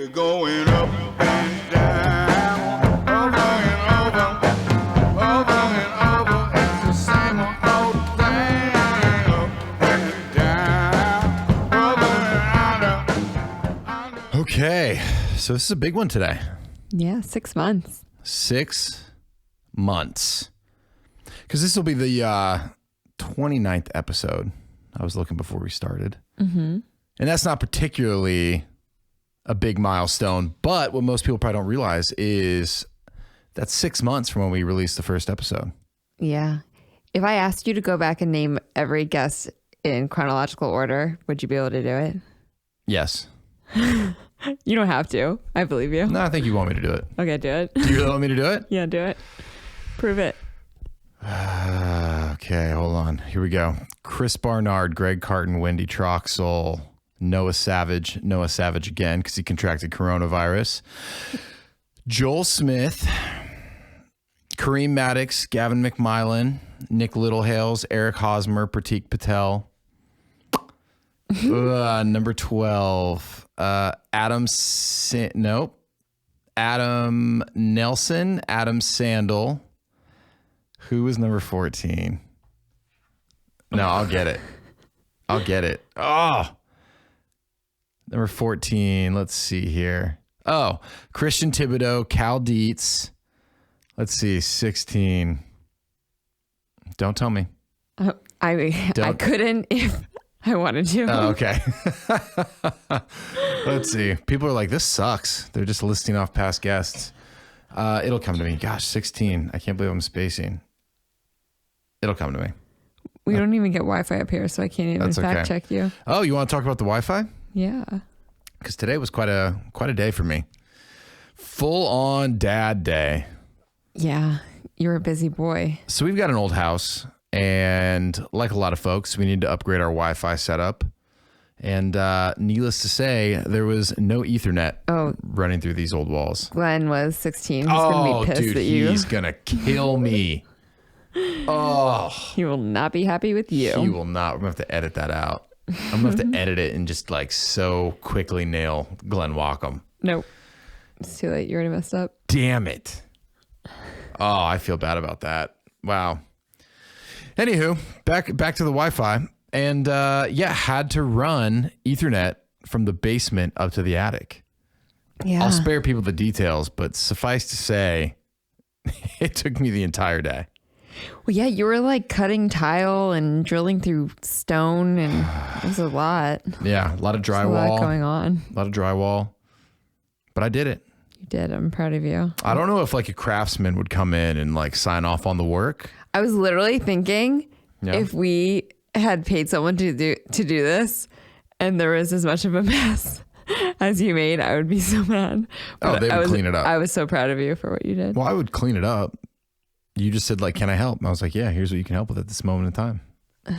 We're going up and down, over and over. It's the same old thing. Up and down, over and under. Okay, so this is a big one today. Yeah, 6 months. 6 months. Because this will be the 29th episode. I was looking before we started. Mm-hmm. And that's not particularly a big milestone, but what most people probably don't realize is that's 6 months from when we released the first episode. Yeah. If I asked you to go back and name every guest in chronological order, would you be able to do it? Yes. You don't have to. I believe you. No, I think you want me to do it. Okay, do it. Do you really want me to do it? Yeah, do it. Prove it. Okay, hold on. Here we go. Chris Barnard, Greg Carton, Wendy Troxel, Noah Savage again because he contracted coronavirus. Joel Smith, Kareem Maddox, Gavin McMillan, Nick Littlehales, Eric Hosmer, Pratik Patel. Number 12, Adam Nelson, Adam Sandel. Who was number 14? No, I'll get it. Oh, number 14. Let's see here. Oh, Christian Thibodeau, Cal Dietz. Let's see, 16. Don't tell me. I couldn't if I wanted to. Oh, okay. Let's see. People are like, this sucks. They're just listing off past guests. It'll come to me. Gosh, 16. I can't believe I'm spacing. It'll come to me. We don't even get Wi-Fi up here, so I can't even fact check you. Oh, you want to talk about the Wi-Fi? Yeah. Because today was quite a day for me. Full on dad day. Yeah, you're a busy boy. So we've got an old house, and like a lot of folks, we need to upgrade our Wi-Fi setup. And needless to say, there was no Ethernet running through these old walls. Glenn was 16. He's going to be pissed at you. He's going to kill me. Oh. He will not be happy with you. He will not. We're going to have to edit that out. I'm going to have to edit it and just like so quickly nail Glenn Wackham. Nope. It's too late. You already messed up. Damn it. Oh, I feel bad about that. Wow. Anywho, back to the Wi-Fi. And had to run Ethernet from the basement up to the attic. Yeah. I'll spare people the details, but suffice to say, it took me the entire day. Well, yeah, you were like cutting tile and drilling through stone, and it was a lot. Yeah, a lot of drywall. There's a lot going on. A lot of drywall. But I did it. You did. I'm proud of you. I don't know if like a craftsman would come in and like sign off on the work. I was literally thinking if we had paid someone to do this and there was as much of a mess as you made, I would be so mad. But they would clean it up. I was so proud of you for what you did. Well, I would clean it up. You just said like, can I help? And I was like, yeah, here's what you can help with at this moment in time.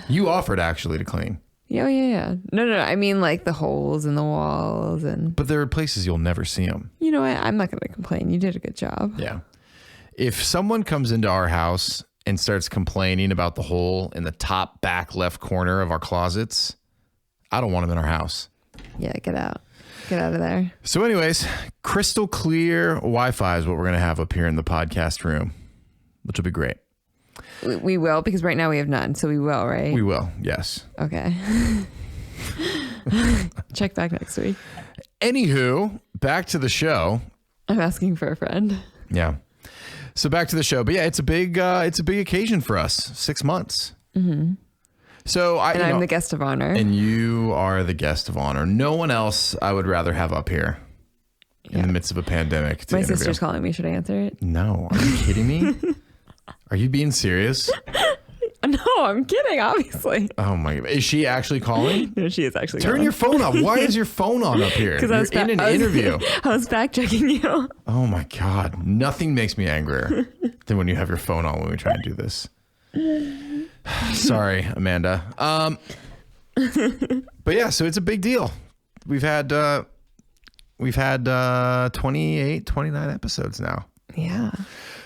You offered actually to clean. Yeah. No. I mean like the holes in the walls But there are places you'll never see them. You know what? I'm not going to complain. You did a good job. Yeah. If someone comes into our house and starts complaining about the hole in the top back left corner of our closets, I don't want them in our house. Yeah, get out. Get out of there. So anyways, crystal clear Wi-Fi is what we're going to have up here in the podcast room, which will be great. We will, because right now we have none, so we will, right? We will, yes. Okay. Check back next week. Anywho, back to the show. I'm asking for a friend. Yeah. So back to the show. But yeah, it's a big occasion for us. 6 months. Mm-hmm. So I'm the guest of honor. And you are the guest of honor. No one else I would rather have up here in the midst of a pandemic to My interview. sister's calling me. Should I answer it? No. Are you kidding me? Are you being serious? No, I'm kidding, obviously. Oh my God. Is she actually calling? No, she is actually calling. Turn your phone off. Why is your phone on up here? You're in an interview. I was fact checking you. Oh my God. Nothing makes me angrier than when you have your phone on when we try and do this. Sorry, Amanda. But yeah, so it's a big deal. We've had 28, 29 episodes now. Yeah.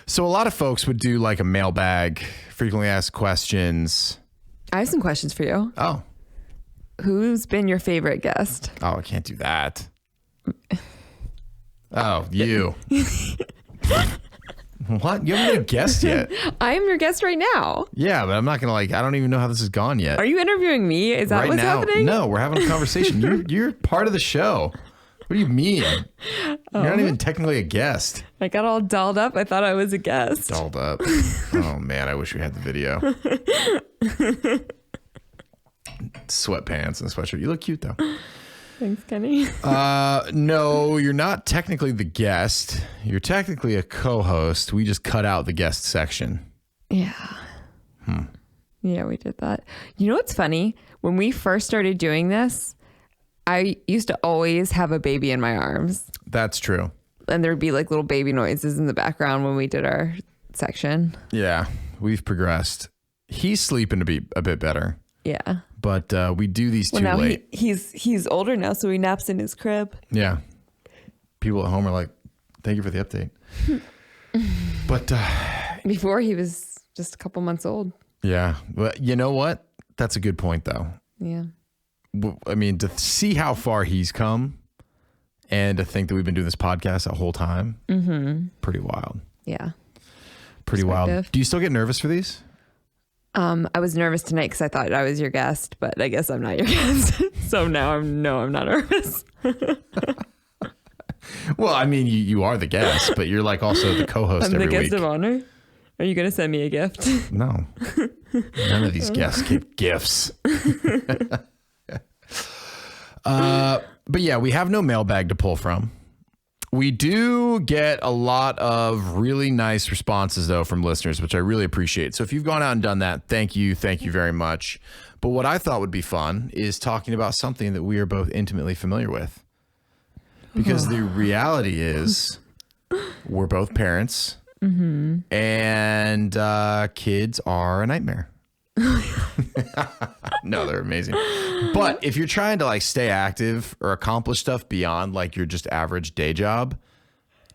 So a lot of folks would do like a mailbag, frequently asked questions. I have some questions for you. Oh. Who's been your favorite guest? Oh, I can't do that. Oh, you. What? You haven't been a guest yet. I am your guest right now. Yeah, but I'm not gonna I don't even know how this has gone yet. Are you interviewing me? Is that right what's now, happening? No, we're having a conversation. You're part of the show. What do you mean? You're not even technically a guest. I got all dolled up. I thought I was a guest. Dolled up. Oh man, I wish we had the video. Sweatpants and sweatshirt. You look cute though. Thanks, Kenny. No, you're not technically the guest. You're technically a co-host. We just cut out the guest section. Yeah. Yeah, we did that. You know what's funny? When we first started doing this, I used to always have a baby in my arms. That's true. And there'd be like little baby noises in the background when we did our section. Yeah, we've progressed. He's sleeping to be a bit better. Yeah. But we do these too now late. He's older now, so he naps in his crib. Yeah. People at home are like, thank you for the update. But before he was just a couple months old. Yeah. But you know what? That's a good point though. Yeah. I mean, to see how far he's come and to think that we've been doing this podcast the whole time, pretty wild. Yeah. Pretty wild. Do you still get nervous for these? I was nervous tonight because I thought I was your guest, but I guess I'm not your guest. So now I'm not nervous. Well, I mean, you are the guest, but you're like also the co-host every week. I'm the guest of honor. Are you going to send me a gift? No. None of these guests get gifts. But yeah, we have no mailbag to pull from. We do get a lot of really nice responses, though, from listeners, which I really appreciate. So if you've gone out and done that, thank you. Thank you very much. But what I thought would be fun is talking about something that we are both intimately familiar with. Because the reality is we're both parents and kids are a nightmare. No, they're amazing. But if you're trying to like stay active or accomplish stuff beyond like your just average day job,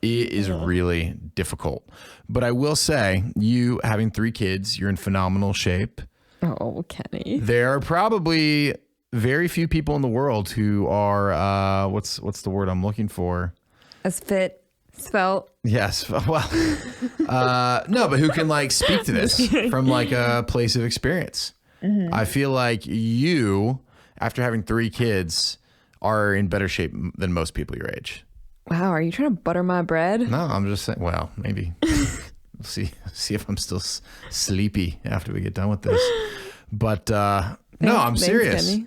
it is really difficult. But I will say, you having 3 kids, you're in phenomenal shape. Oh, Kenny. There are probably very few people in the world who are what's the word I'm looking for? As fit, svelte. Yes. Well, no, but who can like speak to this from like a place of experience? I feel like you, after having 3 kids, are in better shape than most people your age. Wow, are you trying to butter my bread? No, I'm just saying. Well, maybe. We'll see if I'm still sleepy after we get done with this. But no, I'm serious. Kenny.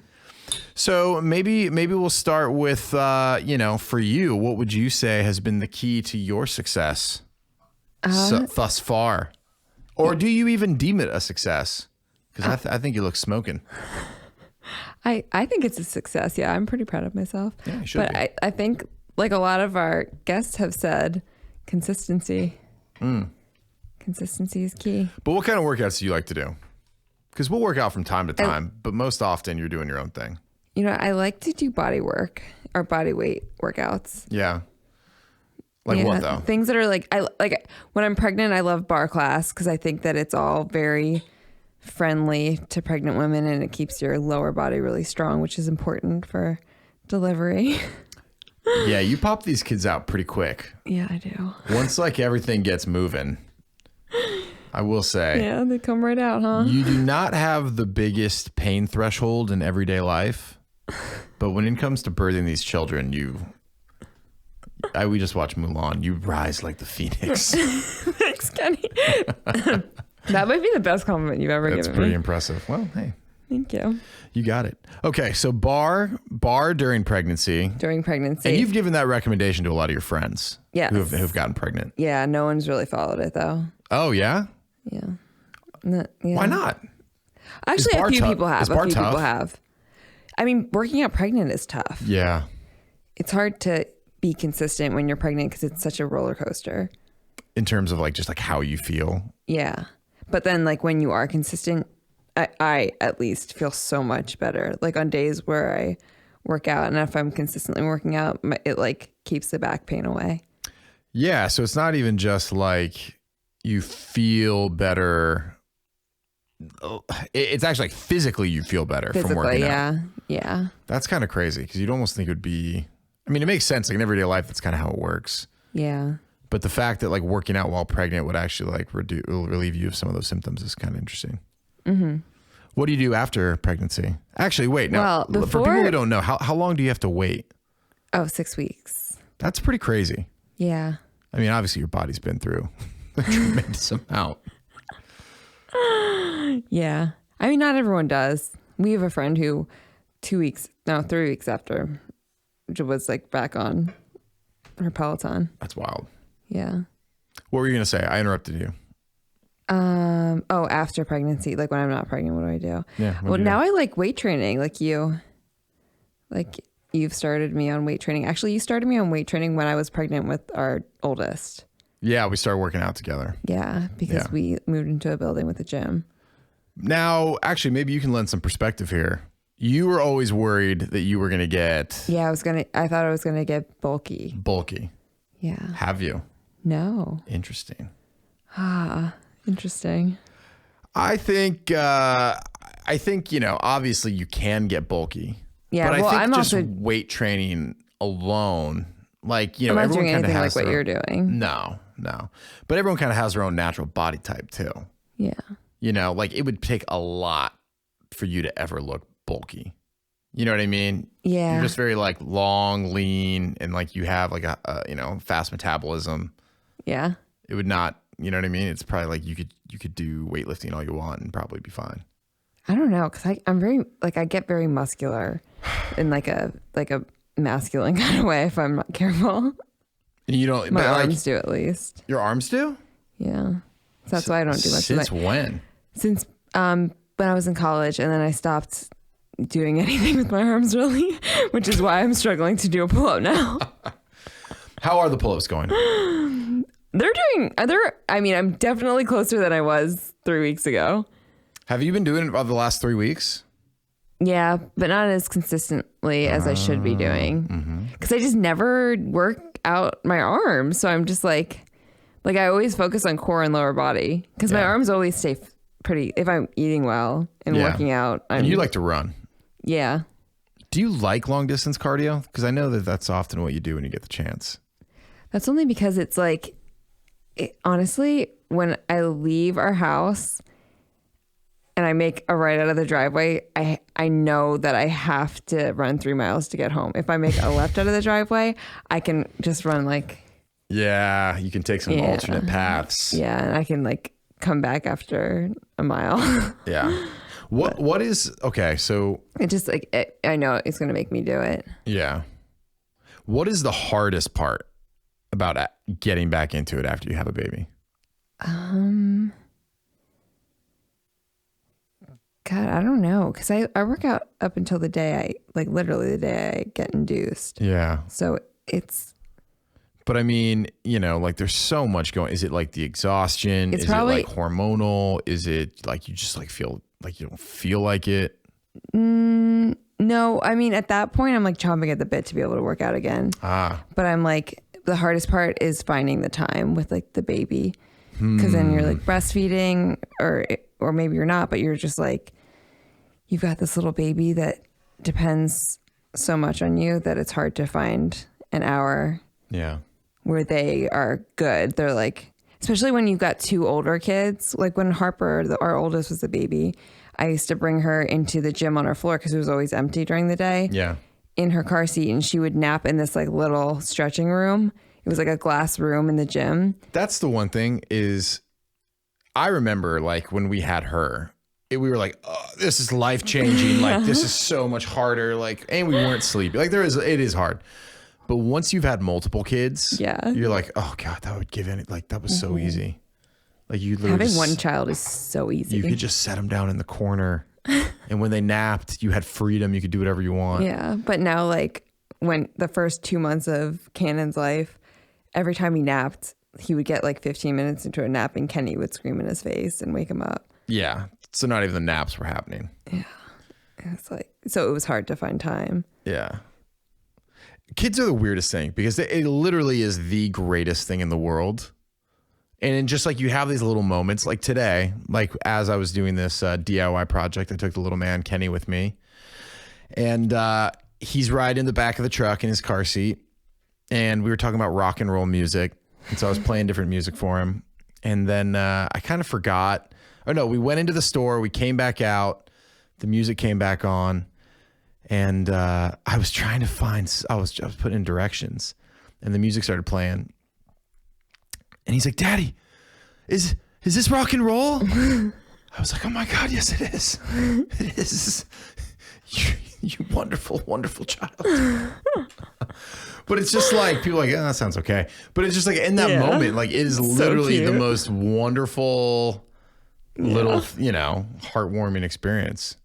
So maybe we'll start with for you, what would you say has been the key to your success thus far, or do you even deem it a success? Because I think you look smoking. I think it's a success. Yeah, I'm pretty proud of myself. Yeah, you should but be. I think like a lot of our guests have said, consistency. Consistency is key. But what kind of workouts do you like to do? Because we'll work out from time to time, but most often you're doing your own thing. You know, I like to do body work or body weight workouts. Yeah. Like what though? Things that are like when I'm pregnant, I love bar class because I think that it's all very friendly to pregnant women and it keeps your lower body really strong, which is important for delivery. Yeah, you pop these kids out pretty quick. Yeah, I do. Once like everything gets moving, I will say. Yeah, they come right out, huh? You do not have the biggest pain threshold in everyday life, but when it comes to birthing these children, we just watched Mulan. You rise like the phoenix. Thanks, Kenny. That might be the best compliment you've ever given me. That's pretty impressive. Well, hey. Thank you. You got it. Okay, so bar during pregnancy. During pregnancy. And you've given that recommendation to a lot of your friends. Yes. Who've gotten pregnant. Yeah, no one's really followed it though. Oh, yeah? Yeah. Why not? Actually, a few people have. Is bar tough? People have. I mean, working out pregnant is tough. Yeah. It's hard to be consistent when you're pregnant because it's such a roller coaster. In terms of like just like how you feel. Yeah. But then like when you are consistent, I at least feel so much better. Like on days where I work out and if I'm consistently working out, it like keeps the back pain away. Yeah. So it's not even just like you feel better. It's actually like physically you feel better from working out. Yeah. That's kind of crazy because you'd almost think it would be, I mean, it makes sense. Like in everyday life, that's kind of how it works. Yeah. But the fact that like working out while pregnant would actually like relieve you of some of those symptoms is kind of interesting. Mm-hmm. What do you do after pregnancy? Actually, wait. Now, Well, for people who don't know, how long do you have to wait? Oh, 6 weeks. That's pretty crazy. Yeah. I mean, obviously your body's been through a tremendous amount. Yeah. I mean, not everyone does. We have a friend who 3 weeks after was like back on her Peloton. That's wild. Yeah. What were you going to say? I interrupted you. After pregnancy, like when I'm not pregnant, what do I do? Yeah. Well, now I like weight training. Like you've started me on weight training. Actually, you started me on weight training when I was pregnant with our oldest. Yeah, we started working out together. Yeah, because we moved into a building with a gym. Now, actually, maybe you can lend some perspective here. You were always worried that you were going to get... Yeah, I thought I was going to get bulky. Bulky. Yeah. Have you? No. Interesting. Interesting. I think, obviously you can get bulky. Yeah, but well, I think I'm just also... weight training alone, like, I'm not everyone doing kind of anything has like what you're doing. No. But everyone kind of has their own natural body type too. Yeah. Like it would take a lot for you to ever look bulky. You know what I mean? Yeah. You're just very like long, lean, and like you have like a fast metabolism. Yeah. It would not, you know what I mean? It's probably like you could do weightlifting all you want and probably be fine. I don't know, because I'm very I get very muscular in like a masculine kind of way if I'm not careful. And you don't. My but arms do at least. Your arms do? Yeah. So that's why I don't do much. Since when? Since when I was in college, and then I stopped doing anything with my arms really, which is why I'm struggling to do a pull-up now. How are the pull-ups going? I'm definitely closer than I was 3 weeks ago. Have you been doing it over the last 3 weeks? Yeah, but not as consistently as I should be doing. Because I just never work out my arms. So I'm just like I always focus on core and lower body. Because my arms always stay pretty, if I'm eating well and working out. And you like to run. Yeah. Do you like long distance cardio? Because I know that that's often what you do when you get the chance. That's only because it's like, honestly, when I leave our house and I make a right out of the driveway, I know that I have to run 3 miles to get home. If I make a left out of the driveway, I can just run Yeah, you can take some alternate paths. Yeah, and I can come back after a mile. Yeah. What is, okay, so. It just I know it's going to make me do it. Yeah. What is the hardest part about getting back into it after you have a baby? God, I don't know. Because I work out up until the day literally the day I get induced. Yeah. So it's. But I mean, there's so much going. Is it like the exhaustion? Is it like hormonal? Is it like you just feel like you don't feel like it? No, I mean, at that point, I'm chomping at the bit to be able to work out again. But I'm the hardest part is finding the time with the baby. Because then you're breastfeeding or maybe you're not, but you're just you've got this little baby that depends so much on you that it's hard to find an hour. Yeah. Where they are good. They're especially when you've got 2 older kids. When Harper, our oldest, was a baby, I used to bring her into the gym on our floor because it was always empty during the day. Yeah. In her car seat, and she would nap in this little stretching room. It was a glass room in the gym. That's the one thing is, I remember when we had her, we were oh, this is life changing. This is so much harder. And we weren't sleepy. It is hard. But once you've had multiple kids, you're oh God, that would give in. That was so easy. You literally having one child is so easy. You could just set them down in the corner, and when they napped, you had freedom. You could do whatever you want. Yeah, but now when the first 2 months of Cannon's life, every time he napped, he would get 15 minutes into a nap, and Kenny would scream in his face and wake him up. Yeah, so not even the naps were happening. Yeah, it's so it was hard to find time. Yeah. Kids are the weirdest thing because it literally is the greatest thing in the world. And just you have these little moments today, as I was doing this DIY project, I took the little man, Kenny, with me. And he's riding in the back of the truck in his car seat, and we were talking about rock and roll music. And so I was playing different music for him. And then I kind of forgot. Oh, no, we went into the store. We came back out. The music came back on. And I was trying to find, I was putting in directions. And the music started playing. And he's like, Daddy, is this rock and roll? I was like, oh my God, yes, it is. It is. You wonderful, wonderful child. But it's just like, people are like, that sounds okay. But it's just like in that moment, like it is literally the most wonderful little, heartwarming experience.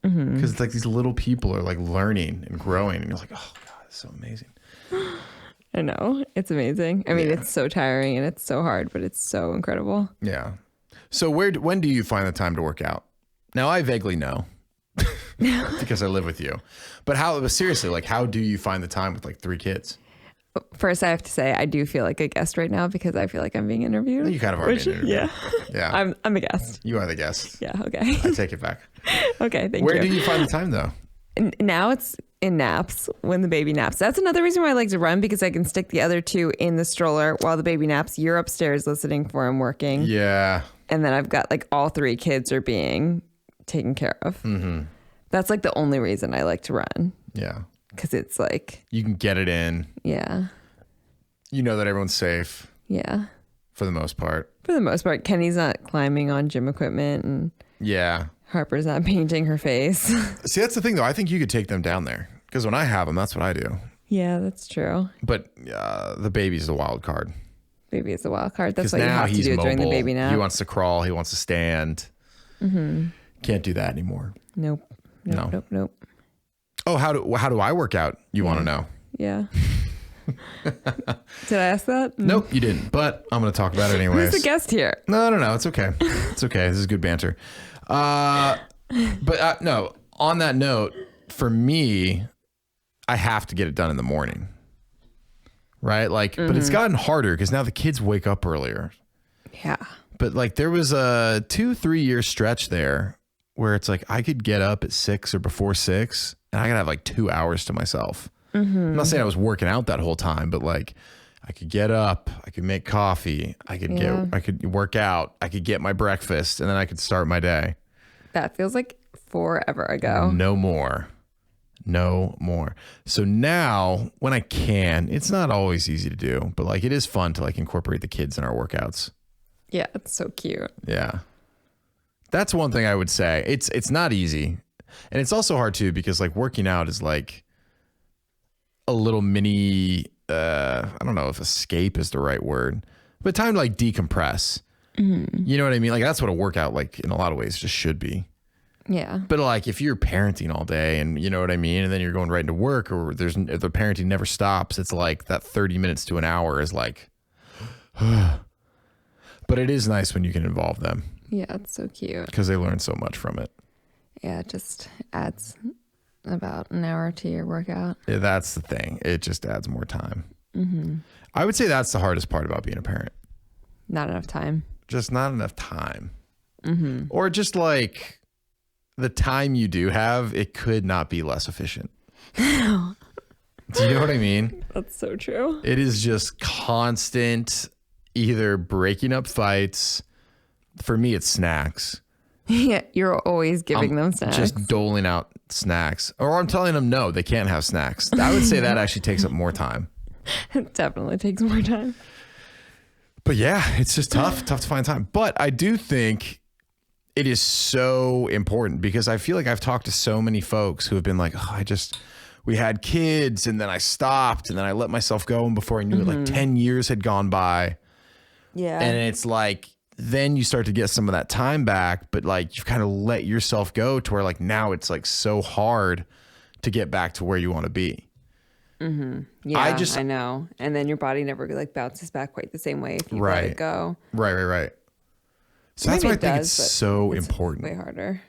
Because it's like these little people are like learning and growing. And you're like, oh God, it's so amazing. I know. It's amazing. I mean, it's so tiring and it's so hard, but it's so incredible. Yeah. So when do you find the time to work out? Now, I vaguely know because I live with you. But seriously, like how do you find the time with like 3 kids? First, I have to say, I do feel like a guest right now because I feel like I'm being interviewed. You kind of are being interviewed. Yeah. Yeah. I'm a guest. You are the guest. Yeah. Okay. I take it back. Okay. Thank you. Where do you find the time though? Now it's in naps, when the baby naps. That's another reason why I like to run, because I can stick the other 2 in the stroller while the baby naps. You're upstairs listening for him working. Yeah. And then I've got like all 3 kids are being taken care of. Mm-hmm. That's like the only reason I like to run. Yeah. Because it's like, you can get it in. Yeah. You know that everyone's safe. Yeah. For the most part. For the most part. Kenny's not climbing on gym equipment, and yeah. Harper's not painting her face. See, that's the thing though. I think you could take them down there because when I have them, that's what I do. Yeah, that's true. But the baby's the wild card. Baby is the wild card. That's what you now have to do during the baby nap. He wants to crawl. He wants to stand. Mm-hmm. Can't do that anymore. Nope. Nope. Oh, how do I work out? You want to know? Yeah. Did I ask that? Nope, you didn't. But I'm going to talk about it anyways. Who's the guest here? No. It's okay. It's okay. This is good banter. But no, on that note, for me, I have to get it done in the morning. Right? Like, but it's gotten harder because now the kids wake up earlier. Yeah. But like there was a 2-3 year stretch there where it's like I could get up at 6 or before 6 and I could have like 2 hours to myself. I'm not saying I was working out that whole time, but like I could get up, I could make coffee, I could work out, I could get my breakfast, and then I could start my day. That feels like forever ago. No more. So now when I can, it's not always easy to do, but like it is fun to like incorporate the kids in our workouts. Yeah, it's so cute. Yeah. That's one thing I would say. It's not easy. And it's also hard too, because like working out is like a little mini, I don't know if escape is the right word, but time to like decompress. Mm-hmm. You know what I mean? Like that's what a workout like in a lot of ways just should be. Yeah. But like if you're parenting all day and you know what I mean, and then you're going right into work, or if the parenting never stops, it's like that 30 minutes to an hour is like, but it is nice when you can involve them. Yeah, it's so cute. Because they learn so much from it. Yeah, it just adds about an hour to your workout. Yeah, that's the thing. It just adds more time. Mm-hmm. I would say that's the hardest part about being a parent. Not enough time. Just not enough time. Mm-hmm. Or just like the time you do have, it could not be less efficient. Do you know what I mean? That's so true. It is just constant either breaking up fights. For me, it's snacks. Yeah, you're always giving them snacks. Just doling out snacks. Or I'm telling them no, they can't have snacks. I would say that actually takes up more time. It definitely takes more time. But yeah, it's just tough to find time. But I do think it is so important because I feel like I've talked to so many folks who have been like, oh, we had kids and then I stopped and then I let myself go. And before I knew it, like 10 years had gone by. Yeah. And it's like, then you start to get some of that time back, but like you've kind of let yourself go to where like now it's like so hard to get back to where you want to be. Mm-hmm. Yeah, I know. And then your body never like bounces back quite the same way if you let it go. Right. So that's why I think it's so important. Way harder.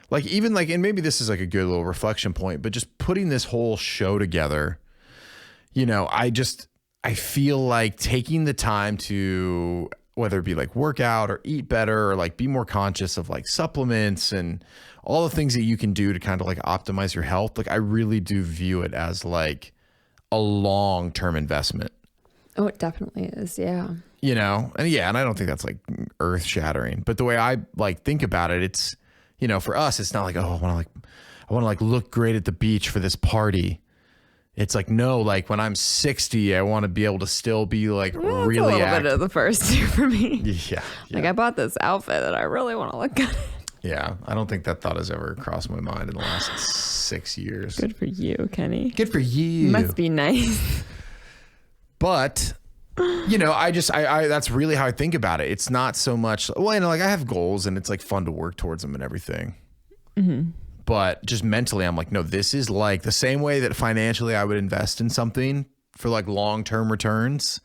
Like even like, and maybe this is like a good little reflection point, but just putting this whole show together, you know, I feel like taking the time to whether it be like workout or eat better or like be more conscious of like supplements and all the things that you can do to kind of like optimize your health. Like I really do view it as like a long-term investment. Oh, it definitely is. Yeah. You know, and I don't think that's like earth shattering, but the way I like think about it, it's, you know, for us, it's not like, oh, I want to like look great at the beach for this party. It's like, no, like when I'm 60, I want to be able to still be like really a little active. bit of the first two for me. Yeah. Like I bought this outfit that I really want to look good. Yeah. I don't think that thought has ever crossed my mind in the last 6 years. Good for you, Kenny. Good for you. Must be nice. But, you know, I that's really how I think about it. It's not so much, well, you know, like I have goals and it's like fun to work towards them and everything. Mm-hmm. But just mentally, I'm like, no, this is like the same way that financially I would invest in something for like long-term returns.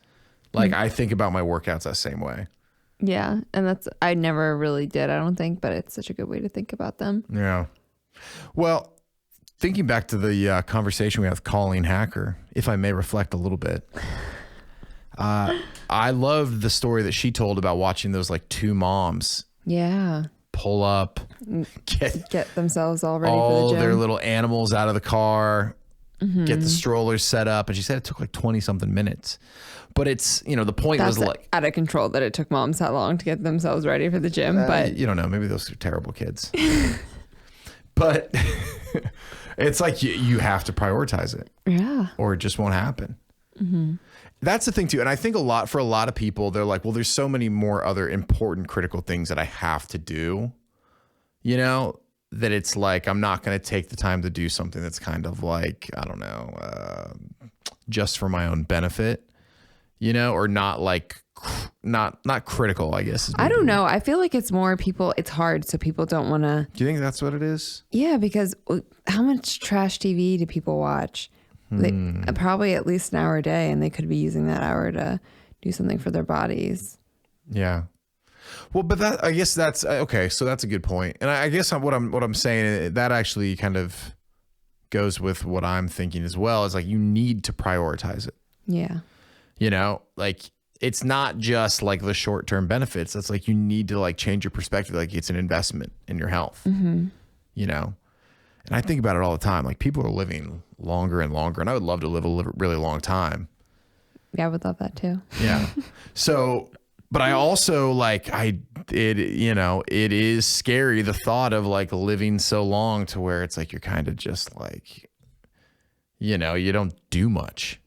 Like I think about my workouts that same way. Yeah. And I never really did, I don't think, but it's such a good way to think about them. Yeah. Well, thinking back to the conversation we had with Colleen Hacker, if I may reflect a little bit, I loved the story that she told about watching those like two moms Yeah. pull up, Get themselves all ready for the all gym. their little animals out of the car, get the strollers set up. And she said it took like 20 something minutes. But it's, you know, the point That's was like, out of control that it took moms that long to get themselves ready for the gym. But you don't know, maybe those are terrible kids. But it's like you have to prioritize it. yeah. Or it just won't happen. That's the thing too. And I think for a lot of people, they're like, well, there's so many more other important, critical things that I have to do, you know, that it's like, I'm not going to take the time to do something that's kind of like, I don't know, just for my own benefit, you know, or not like, not critical, I guess. I don't know. I feel like it's more people, it's hard. So people don't want to. Do you think that's what it is? Yeah. Because how much trash TV do people watch? They, probably at least an hour a day, and they could be using that hour to do something for their bodies. Yeah. Well, but I guess that's okay. So that's a good point. And I guess what I'm saying, that actually kind of goes with what I'm thinking as well, is like, you need to prioritize it. Yeah. You know, like it's not just like the short-term benefits. It's like, you need to like change your perspective. Like it's an investment in your health, you know? And I think about it all the time. Like people are living longer and longer, and I would love to live a really long time. Yeah, I would love that too. Yeah. So, but I also like, you know, it is scary, the thought of like living so long to where it's like, you're kind of just like, you know, you don't do much.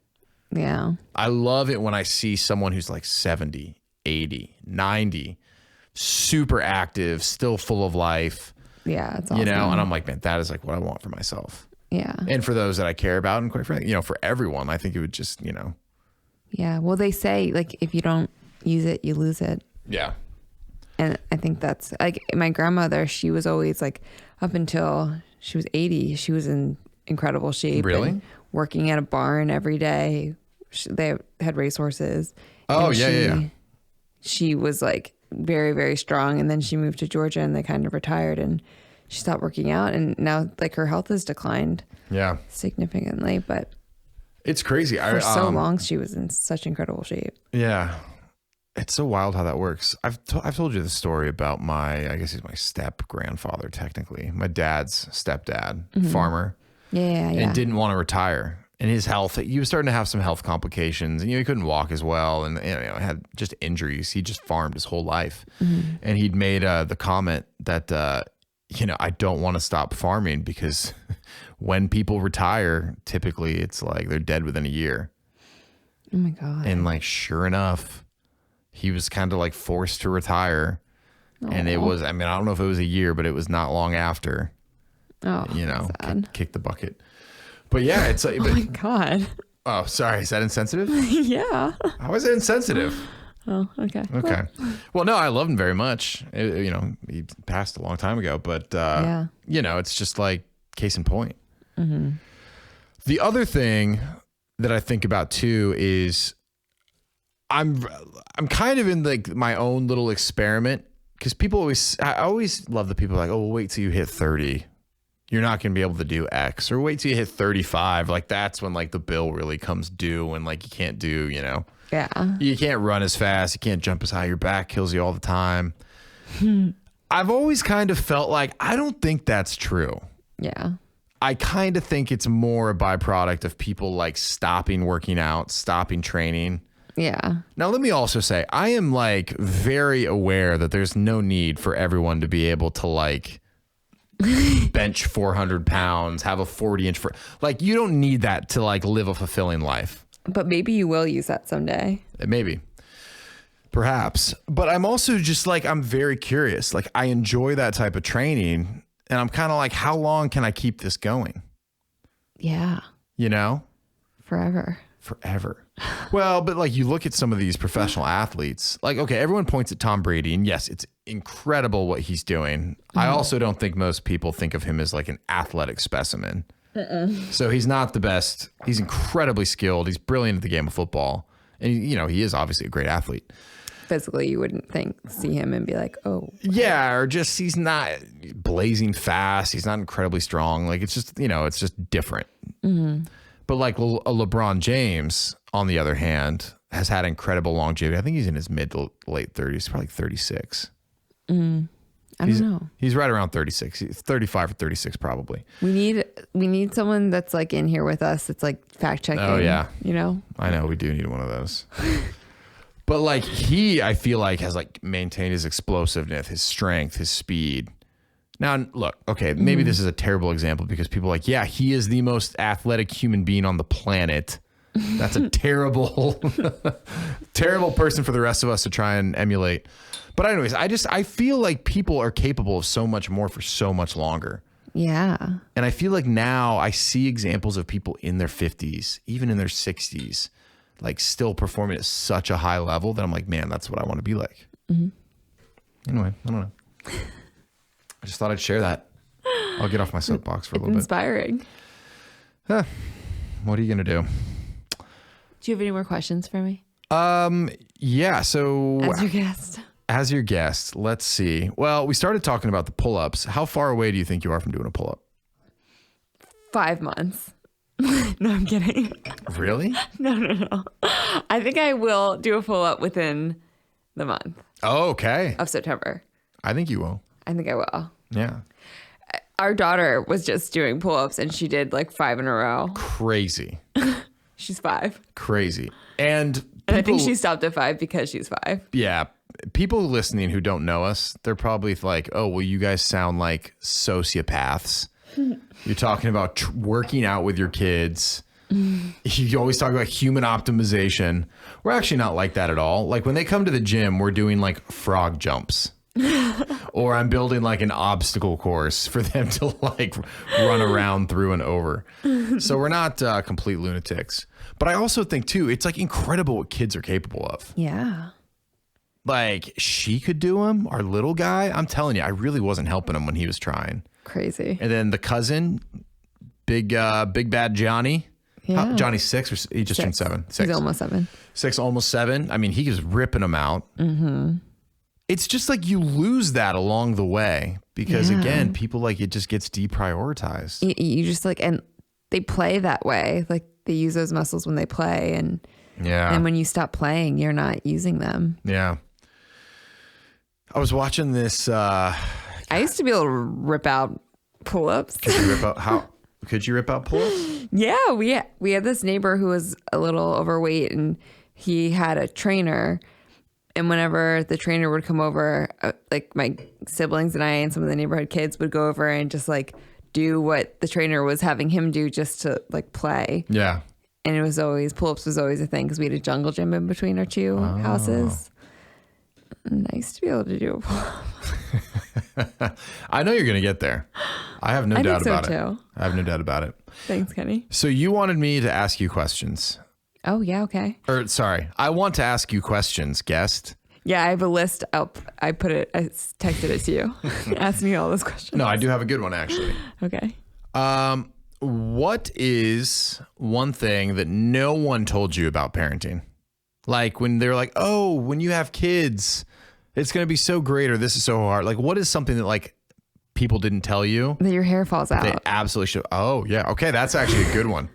Yeah. I love it when I see someone who's like 70, 80, 90, super active, still full of life. Yeah, it's awesome. You know, and I'm like, man, that is like what I want for myself. Yeah. And for those that I care about, and quite frankly, you know, for everyone, I think it would just, you know. Yeah. Well, they say like, if you don't use it, you lose it. Yeah. And I think that's like my grandmother, she was always like, up until she was 80, she was in incredible shape. Really? And working at a barn every day. They had racehorses. Oh, And yeah. She was like very, very strong. And then she moved to Georgia and they kind of retired and she stopped working out. And now like her health has declined Yeah. significantly. But It's crazy. for so long, she was in such incredible shape. Yeah. It's so wild how that works. I've told you the story about I guess he's my step grandfather, technically. My dad's stepdad, farmer, Yeah. and didn't want to retire. And his health, he was starting to have some health complications, and, you know, he couldn't walk as well, and, you know, had just injuries. He just farmed his whole life. And he'd made the comment that, you know, I don't want to stop farming because when people retire, typically it's like they're dead within a year. Oh my God. And like, sure enough, he was kind of like forced to retire. And it was, I mean, I don't know if it was a year, but it was not long after, you know, kick the bucket. But yeah, it's like, oh my God. oh, sorry. Is that insensitive? Yeah. How is it insensitive? Oh, okay. Okay. Well, no, I love him very much. You know, he passed a long time ago, but, you know, it's just like case in point. The other thing that I think about too is I'm kind of in like my own little experiment, because I always love the people like, oh, we'll wait till you hit 30. you're not going to be able to do X, or wait till you hit 35. Like that's when like the bill really comes due and like you can't do, Yeah. you can't run as fast. You can't jump as high. Your back kills you all the time. I've always kind of felt like, I don't think that's true. Yeah. I kind of think it's more a byproduct of people like stopping working out, stopping training. Yeah. Now, let me also say, I am like very aware that there's no need for everyone to be able to like bench 400 pounds, have a 40-inch like you don't need that to like live a fulfilling life. But maybe you will use that someday. Maybe. Perhaps. But I'm also just like, I'm very curious. Like I enjoy that type of training and I'm kind of like, how long can I keep this going? Yeah. Forever. Well, but like you look at some of these professional athletes, like, okay, everyone points at Tom Brady and yes, it's incredible what he's doing. I also don't think most people think of him as like an athletic specimen. So he's not the best. He's incredibly skilled. He's brilliant at the game of football. And he is obviously a great athlete. Physically, you wouldn't see him and be like, oh. Yeah, or just he's not blazing fast. He's not incredibly strong. Like it's just, it's just different. But like a LeBron James, on the other hand, has had incredible longevity. I think he's in his mid to late 30s, probably 36. I don't know. He's right around 36. He's 35 or 36 probably. We need someone that's like in here with us. That's like fact checking. Oh yeah. I know we do need one of those. But like I feel like has like maintained his explosiveness, his strength, his speed. Now, look, okay, maybe this is a terrible example because people are like, yeah, he is the most athletic human being on the planet. That's a terrible, terrible person for the rest of us to try and emulate. But anyways, I feel like people are capable of so much more for so much longer. Yeah. And I feel like now I see examples of people in their 50s, even in their 60s, like still performing at such a high level that I'm like, man, that's what I want to be like. Anyway, I don't know. I just thought I'd share that. I'll get off my soapbox for a little inspiring. bit. What are you going to do? Do you have any more questions for me? Yeah. So As your guest, let's see. Well, we started talking about the pull-ups. How far away do you think you are from doing a pull-up? 5 months. No, I'm kidding. Really? No. I think I will do a pull-up within the month. Oh, okay. Of September. I think you will. I think I will. Yeah. Our daughter was just doing pull-ups and she did like 5 in a row. Crazy. She's 5. Crazy. And I think she stopped at 5 because she's 5. Yeah. People listening who don't know us, they're probably like, oh, well, you guys sound like sociopaths. You're talking about working out with your kids. You always talk about human optimization. We're actually not like that at all. Like when they come to the gym, we're doing like frog jumps. Or I'm building like an obstacle course for them to like run around through and over. So we're not complete lunatics. But I also think too, it's like incredible what kids are capable of. Yeah. Like she could do them. Our little guy, I'm telling you, I really wasn't helping him when he was trying. Crazy. And then the cousin, big bad Johnny. Yeah. Johnny's 6 or he just turned 7. 6. He's almost 7. 6, almost 7. I mean, he was ripping them out. It's just like you lose that along the way because again, people like it just gets deprioritized. You just like, and they play that way. Like they use those muscles when they play, and when you stop playing, you're not using them. Yeah. I was watching this. I used to be able to rip out pull-ups. Could you rip out pull-ups? Yeah, we had this neighbor who was a little overweight, and he had a trainer. And whenever the trainer would come over, like my siblings and I and some of the neighborhood kids would go over and just like do what the trainer was having him do just to like play. Yeah. And it was always, pull-ups was always a thing because we had a jungle gym in between our 2 houses. Nice to be able to do a pull-up. I know you're going to get there. I have no doubt about it. Too. I have no doubt about it. Thanks, Kenny. So you wanted me to ask you questions. Oh, yeah, okay. Or sorry, I want to ask you questions, guest. Yeah, I have a list up. I texted it to you. Ask me all those questions. No, I do have a good one, actually. Okay. What is one thing that no one told you about parenting? Like when they're like, oh, when you have kids, it's going to be so great or this is so hard. Like what is something that like people didn't tell you, That your hair falls they out. absolutely should. Oh, yeah. Okay. That's actually a good one.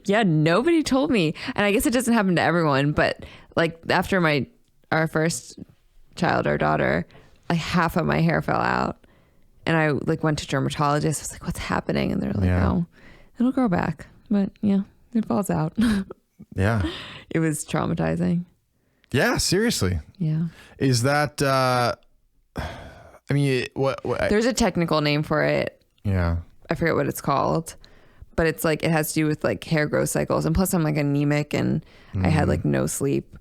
Yeah, nobody told me. And I guess it doesn't happen to everyone, but like after our first child, our daughter, like half of my hair fell out. And I like went to dermatologist. I was like, what's happening? And they're like, Yeah. oh, it'll grow back. But yeah, it falls out. Yeah. It was traumatizing. Yeah. Seriously. Yeah. Is that, I mean, what There's a technical name for it. yeah. I forget what it's called, but it's like, it has to do with like hair growth cycles. And plus I'm like anemic and I had like no sleep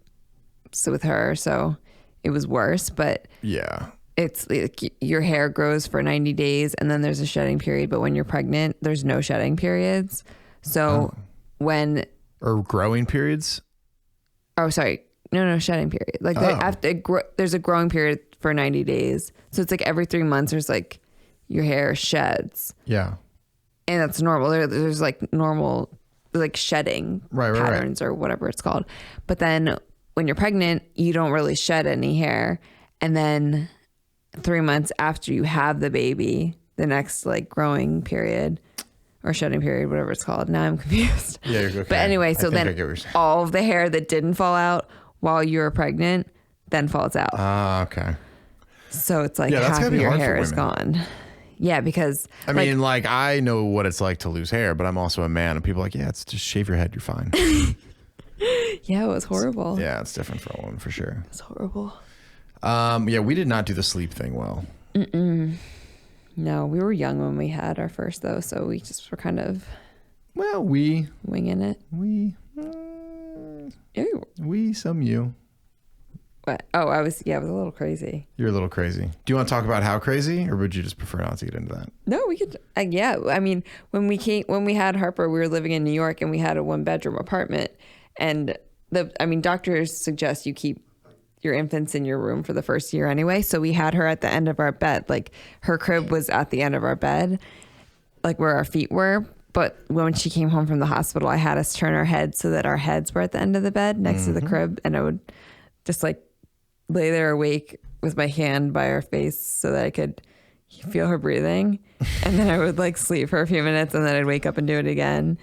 with her. So it was worse, but Yeah. it's like your hair grows for 90 days and then there's a shedding period. But when you're pregnant, there's no shedding periods. So when, Or growing periods. oh, sorry. No, shedding period. Like there's a growing period for 90 days. So it's like every 3 months, there's like your hair sheds. Yeah. And that's normal. There's like normal, like shedding Right. patterns or whatever it's called. But then when you're pregnant, you don't really shed any hair. And then 3 months after you have the baby, the next like growing period or shedding period, whatever it's called. Now I'm confused. Yeah. You're okay. But anyway, so I think I then get what you're saying. all of the hair that didn't fall out while you were pregnant then falls out. Okay. So it's like Yeah, that's half gotta of be your hard for hair is women. gone. Yeah, because I mean, like, I know what it's like to lose hair, but I'm also a man, and people are like, yeah, it's just shave your head, you're fine. yeah, it was horrible. Yeah, it's different for a woman for sure. It's horrible. Yeah, we did not do the sleep thing well. No, we were young when we had our first though, so we just were kind of Well, winging it. we, some you. What? Oh, I was a little crazy. You're a little crazy. Do you want to talk about how crazy, or would you just prefer not to get into that? No, we could. Yeah, I mean, when we had Harper, we were living in New York, and we had a 1-bedroom apartment, and doctors suggest you keep your infants in your room for the first year anyway. So we had her at the end of our bed. Like her crib was at the end of our bed, like where our feet were. But when she came home from the hospital, I had us turn our heads so that our heads were at the end of the bed next to the crib, and I would just like lay there awake with my hand by her face so that I could feel her breathing. And then I would like sleep for a few minutes and then I'd wake up and do it again.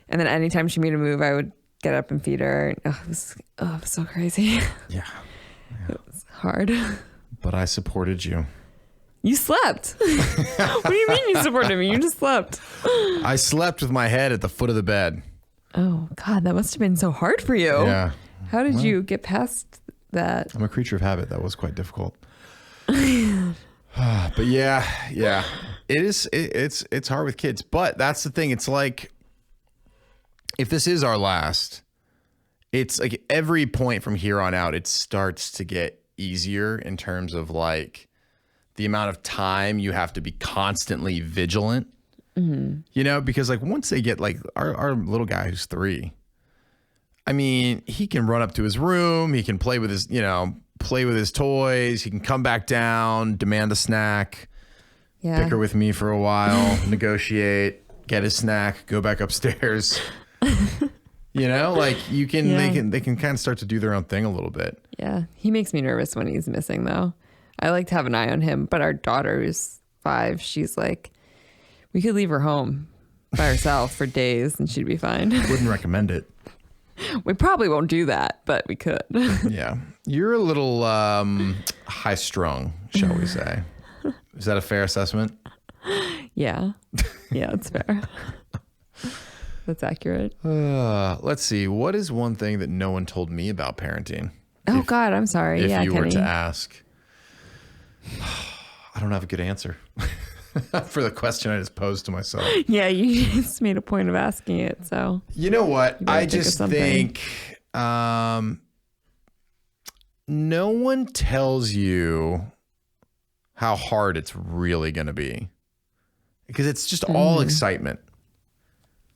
And then anytime she made a move, I would get up and feed her. Oh, it was so crazy. Yeah. It was hard. But I supported you. You slept. What do you mean you supported me? You just slept. I slept with my head at the foot of the bed. Oh God, that must have been so hard for you. Yeah. How did you get past that? I'm a creature of habit. That was quite difficult. But yeah. It is. It's hard with kids. But that's the thing. It's like, if this is our last, it's like every point from here on out, it starts to get easier in terms of like the amount of time you have to be constantly vigilant. You know, because like once they get like our little guy who's 3, I mean, he can run up to his room. He can play with his toys. He can come back down, demand a snack, bicker with me for a while, negotiate, get his snack, go back upstairs. You know, like they can kind of start to do their own thing a little bit. Yeah. He makes me nervous when he's missing though. I like to have an eye on him, but our daughter who's 5, she's like, we could leave her home by herself for days and she'd be fine. Wouldn't recommend it. We probably won't do that, but we could. Yeah. You're a little high strung, shall we say. Is that a fair assessment? Yeah. Yeah, it's fair. That's accurate. Let's see. What is one thing that no one told me about parenting? Oh God, I'm sorry. If Yeah, you were Kenny. to ask. I don't have a good answer for the question I just posed to myself. Yeah, you just made a point of asking it. So You know what? You better I think of just something. think no one tells you how hard it's really going to be, because it's just all excitement.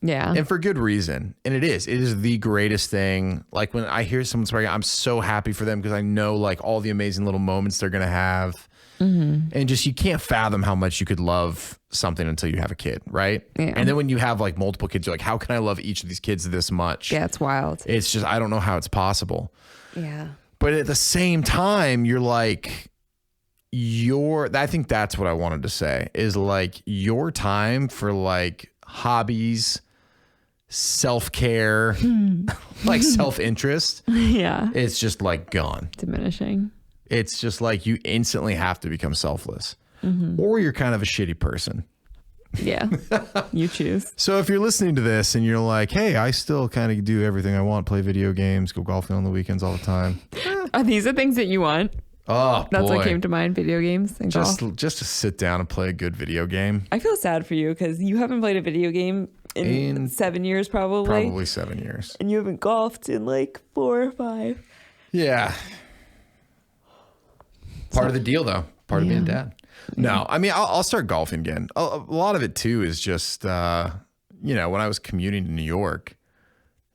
yeah. And for good reason. And it is the greatest thing. Like when I hear someone's pregnant, I'm so happy for them because I know like all the amazing little moments they're going to have. And just, you can't fathom how much you could love something until you have a kid. Right. Yeah. And then when you have like multiple kids, you're like, how can I love each of these kids this much? Yeah, it's wild. It's just, I don't know how it's possible. Yeah. But at the same time, you're like, I think that's what I wanted to say is like your time for like hobbies, self-care, like self-interest. Yeah. It's just like gone. Diminishing. It's just like you instantly have to become selfless or you're kind of a shitty person. Yeah. You choose. So if you're listening to this and you're like, hey, I still kind of do everything I want, play video games, go golfing on the weekends all the time. Are these the things that you want? Oh, That's boy. what came to mind, video games and golf. Just to sit down and play a good video game. I feel sad for you because you haven't played a video game in 7 years probably. Probably 7 years. And you haven't golfed in like 4 or 5. Yeah. Part of the deal, though. Part of being dad. No, I mean, I'll start golfing again. A lot of it, too, is just, when I was commuting to New York,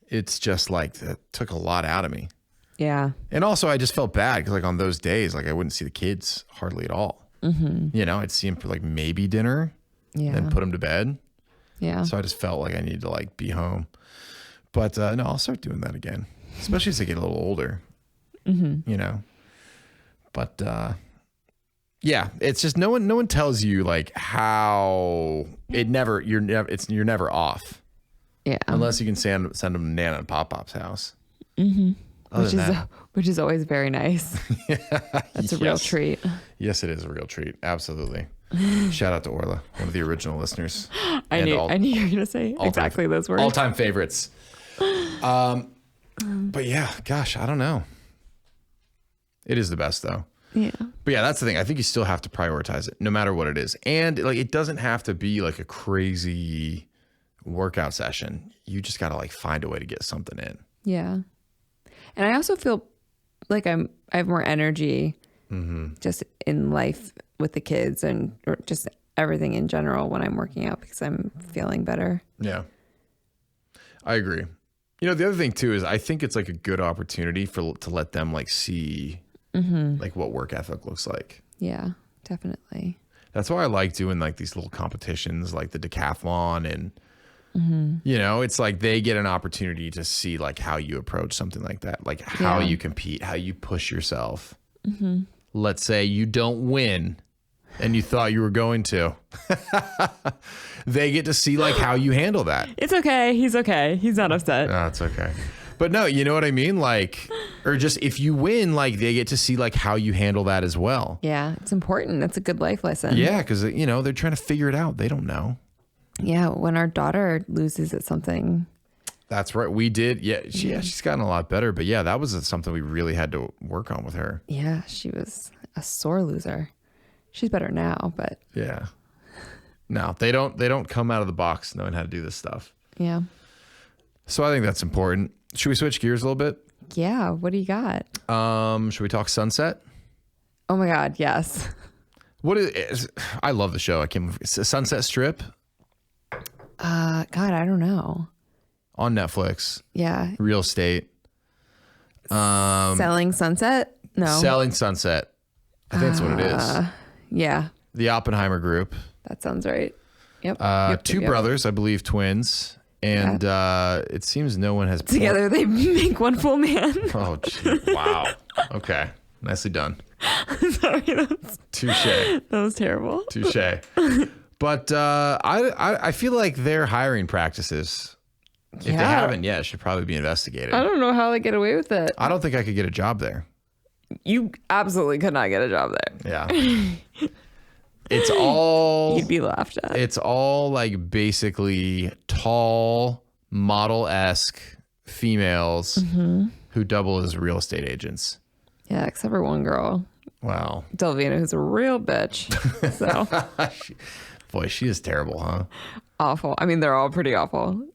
it's just like that took a lot out of me. Yeah. And also, I just felt bad because, like, on those days, like, I wouldn't see the kids hardly at all. I'd see them for, like, maybe dinner Yeah. and put them to bed. Yeah. So I just felt like I needed to, like, be home. But, no, I'll start doing that again, especially as I get a little older, But, yeah, it's just no one tells you, like, how you're never off. Yeah. Unless you can send them to Nana and Pop-Pop's house. Which is always very nice. That's a real treat. Yes, it is a real treat. Absolutely. Shout out to Orla, one of the original listeners. I knew you were going to say exactly those words. All-time favorites. But yeah, gosh, I don't know. It is the best, though. Yeah. But yeah, that's the thing. I think you still have to prioritize it no matter what it is. And like, it doesn't have to be like a crazy workout session. You just got to like find a way to get something in. Yeah. And I also feel like I have more energy just in life with the kids and or just everything in general when I'm working out because I'm feeling better. Yeah. I agree. The other thing too is I think it's like a good opportunity to let them like see like what work ethic looks like. Yeah, definitely. That's why I like doing like these little competitions like the decathlon and it's like they get an opportunity to see like how you approach something like that, like how you compete, how you push yourself. Let's say you don't win and you thought you were going to. They get to see like how you handle that. It's okay. He's okay. He's not upset. No, it's okay. But no, you know what I mean? Like, or just if you win, like they get to see like how you handle that as well. Yeah, it's important. That's a good life lesson. Yeah, because they're trying to figure it out. They don't know. Yeah, when our daughter loses at something. That's right. We did. Yeah, she's gotten a lot better. But yeah, that was something we really had to work on with her. Yeah, she was a sore loser. She's better now, but yeah. No, they don't come out of the box knowing how to do this stuff. Yeah. So I think that's important. Should we switch gears a little bit? Yeah. What do you got? Should we talk Sunset? Oh my God, yes. What is? I love the show. I can't. Sunset Strip. God, I don't know. On Netflix. Yeah. Real estate. Selling Sunset? No. Selling Sunset. I think that's what it is. Yeah. The Oppenheimer Group. That sounds right. Yep. Two brothers, I believe, twins. And it seems no one has... Together they make one full man. Oh, gee. Wow. Okay. Nicely done. Sorry. Touche. That was terrible. Touche. But I feel like their hiring practices, if they haven't yet, should probably be investigated. I don't know how they get away with it. I don't think I could get a job there. You absolutely could not get a job there. Yeah. It's all... You'd be laughed at. It's all like basically tall, model-esque females who double as real estate agents. Yeah, except for one girl. Wow. Delvina, who's a real bitch. So Boy, she is terrible, huh? awful. I mean, they're all pretty awful.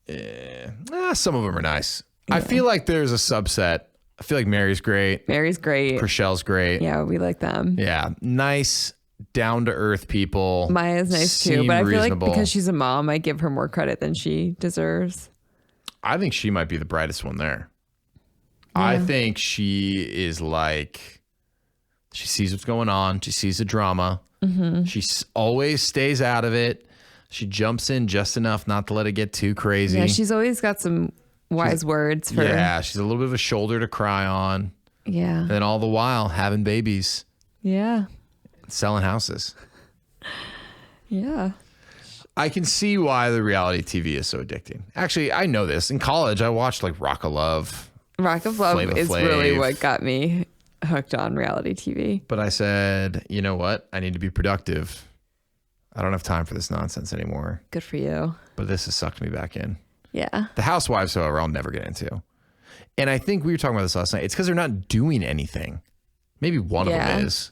Some of them are nice. Yeah. I feel like there's a subset. I feel like Mary's great. Mary's great. Rochelle's great. Yeah, we like them. Yeah. Nice, down-to-earth people. Maya's nice too, but I feel reasonable. like because she's a mom, I give her more credit than she deserves. I think she might be the brightest one there. Yeah. I think she is like, she sees what's going on. She sees the drama. She always stays out of it. She jumps in just enough not to let it get too crazy. Yeah, she's always got some wise words for... Yeah, she's a little bit of a shoulder to cry on. Yeah. And then all the while having babies. Yeah. selling houses. Yeah. I can see why the reality TV is so addicting. Actually, I know this. In college, I watched like Rock of Love. Rock of Love Flavor is Flav. really what got me hooked on reality TV. But I said, you know what? I need to be productive. I don't have time for this nonsense anymore. Good for you. But this has sucked me back in. Yeah. The Housewives, however, I'll never get into. And I think we were talking about this last night. It's because they're not doing anything. Maybe one of them is,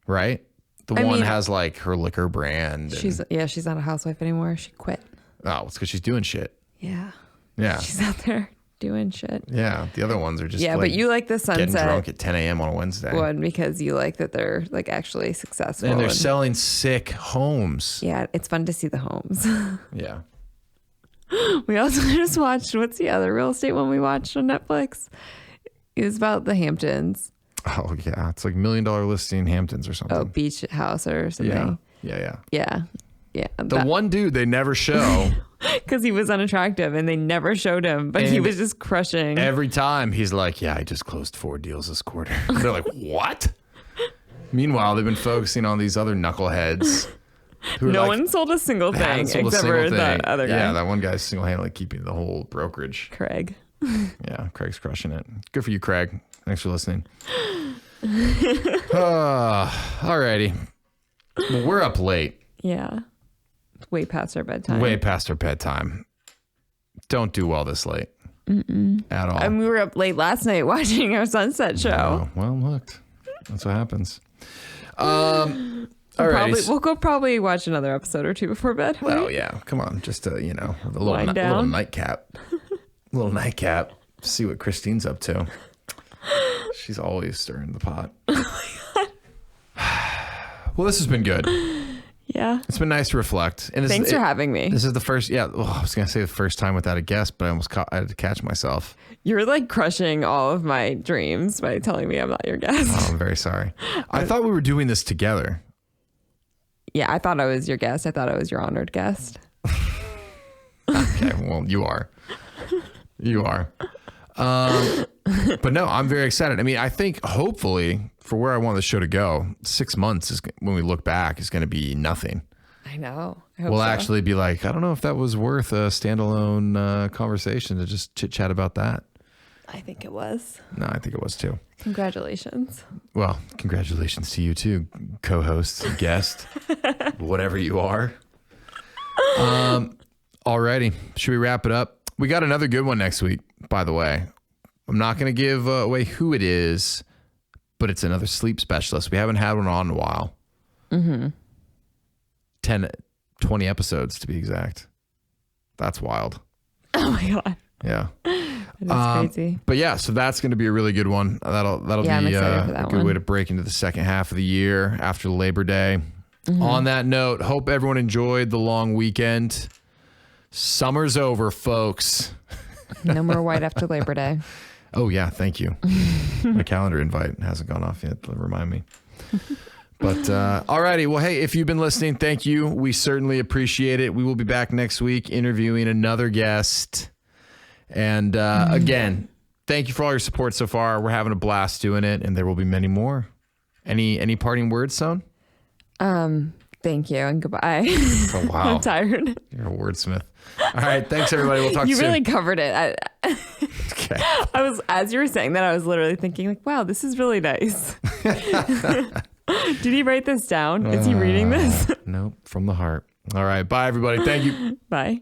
right? The one has like her liquor brand. She's not a housewife anymore. She quit. Oh, it's because she's doing shit. Yeah. Yeah. She's out there doing shit. Yeah. The other ones are just but you like the getting Sunset drunk at 10 a.m. on a Wednesday. one because you like that they're like actually successful. And they're selling sick homes. Yeah, it's fun to see the homes. Yeah. We also just watched, what's the other real estate one we watched on Netflix? It was about the Hamptons. Oh, yeah. It's like $1 Million Listing Hamptons or something. Oh, beach house or something. Yeah. Yeah. The one dude they never show. Because he was unattractive and they never showed him, but he was just crushing. Every time he's like, yeah, I just closed 4 deals this quarter. They're like, what? Meanwhile, they've been focusing on these other knuckleheads. No one sold a single thing except for that other guy. Yeah, that one guy's single-handedly keeping the whole brokerage. Craig. Yeah, Craig's crushing it. Good for you, Craig. Thanks for listening. Alrighty. Well, we're up late. Yeah. Way past our bedtime. Way past our bedtime. Don't do well this late. At all. And we were up late last night watching our Sunset show. Oh, well, look. That's what happens. All right. We'll go probably watch another episode or two before bed. Right? Well, yeah. Come on. Just a little, Wind down. little nightcap. Little nightcap. See what Christine's up to. She's always stirring the pot. Oh my God. Well, this has been good. Yeah. It's been nice to reflect. And Thanks for having me. This is the first, I was going to say the first time without a guest, but I had to catch myself. You're like crushing all of my dreams by telling me I'm not your guest. Oh, I'm very sorry. I thought we were doing this together. Yeah, I thought I was your guest. I thought I was your honored guest. Okay, well, you are. You are. But no, I'm very excited. I mean, I think hopefully for where I want the show to go, 6 months is when we look back is going to be nothing. I know. I hope We'll so. actually be like, I don't know if that was worth a standalone conversation to just chit chat about that. I think it was. No, I think it was too. Congratulations. Well, congratulations to you too, co-host, guest, whatever you are. Alrighty, should we wrap it up? We got another good one next week, by the way. I'm not going to give away who it is, but it's another sleep specialist. We haven't had one on in a while. 20 episodes to be exact. That's wild. Oh my God. Yeah. That's crazy. But yeah, so that's going to be a really good one. That'll I'm be excited for that a good one. way to break into the second half of the year after Labor Day. On that note, hope everyone enjoyed the long weekend. Summer's over, folks. No more white after Labor Day. Oh yeah, thank you. My calendar invite hasn't gone off yet. Remind me. But alrighty, well, hey, if you've been listening, thank you. We certainly appreciate it. We will be back next week interviewing another guest. And again, thank you for all your support so far. We're having a blast doing it, and there will be many more. Any parting words, Son? Thank you and goodbye. Oh wow, I'm tired. You're a wordsmith. All right, thanks everybody. We'll talk You soon. really covered it. Okay. I was, as you were saying that, I was literally thinking like, wow, this is really nice. Did he write this down? Is he reading this? Nope, from the heart. All right, bye everybody. Thank you. Bye.